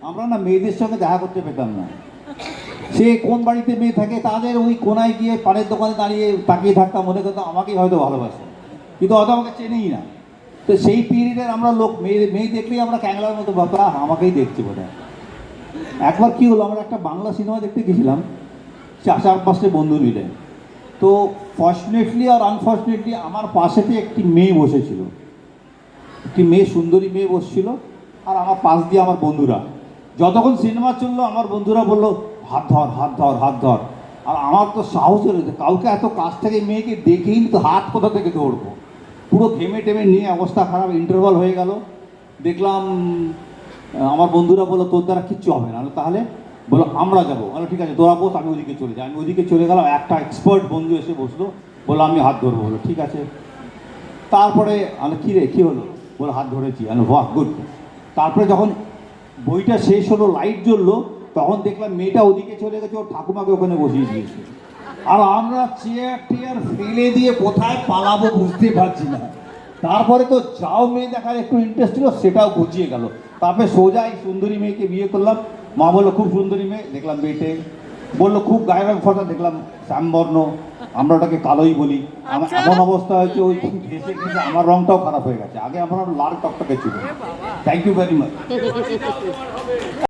আমরা না মেয়েদের সঙ্গে দেখা করতে পেতাম না। সে কোন বাড়িতে মেয়ে থাকে তাদের ওই কোনায় গিয়ে পানের দোকানে দাঁড়িয়ে তাকিয়ে থাকতাম, মনে করতাম আমাকেই হয়তো ভালোবাসে, কিন্তু হয়তো আমাকে চেনেই না। তো সেই পিরিয়ডের আমরা লোক মেয়ে দেখলেই আমরা ক্যাংলার মতো ভাবতাম আমাকেই দেখছি বোধহয়। একবার কী হলো, আমরা একটা বাংলা সিনেমা দেখতে গেছিলাম 4-5টে বন্ধু মিলে। তো ফর্চুনেটলি আর আনফর্চুনেটলি আমার পাশেতে একটি মেয়ে বসেছিল, একটি মেয়ে, সুন্দরী মেয়ে বসছিল, আর আমার পাশ দিয়ে আমার বন্ধুরা। যতক্ষণ সিনেমা চললো আমার বন্ধুরা বললো হাত ধর হাত ধর হাত ধর, আর আমার তো সাহস হলো যে কাউকে এত কাছ থেকে মেয়েকে দেখেই তো হাত কোথা থেকে ধরবো। পুরো ঘেমে টেমে নিয়ে অবস্থা খারাপ, ইন্টারভাল হয়ে গেল। দেখলাম আমার বন্ধুরা বললো তোর দ্বারা কিচ্ছু হবে না। তাহলে বললো আমরা যাবো। বলো ঠিক আছে তোরা বস, আমি ওদিকে চলে যাই। আমি ওদিকে চলে গেলাম, একটা এক্সপার্ট বন্ধু এসে বসলো, বললো আমি হাত ধরবো। বলো ঠিক আছে। তারপরে আমি কী রে কী হলো, বলে হাত ধরেছি। আমি বাহ গুড। তারপরে যখন বইটা শেষ হলো, লাইট জ্বললো, তখন দেখলাম মেয়েটা ওদিকে চলে গেছে, ওর ঠাকুমাকে ওখানে বসিয়ে দিয়েছে। আর আমরা চেয়ার টেয়ার ফেলে দিয়ে কোথায় পালাবো বুঝতে পারছি না। তারপরে তো যাও মেয়ে দেখার একটু ইন্টারেস্ট ছিল, সেটাও ঘুচিয়ে গেল। তারপরে সোজা এই সুন্দরী মেয়েকে বিয়ে করলাম। মা বললো খুব সুন্দরী মেয়ে, দেখলাম বেটে। বললো খুব গায়ের রং ফটা, দেখলাম শ্যামবর্ণ, আমরা ওটাকে কালোই বলি। আমার এমন অবস্থা হয়েছে ওই ঘেসে ঘেসে আমার রংটাও খারাপ হয়ে গেছে। আগে আমার লাল টকটকে ছিল। Thank you very much.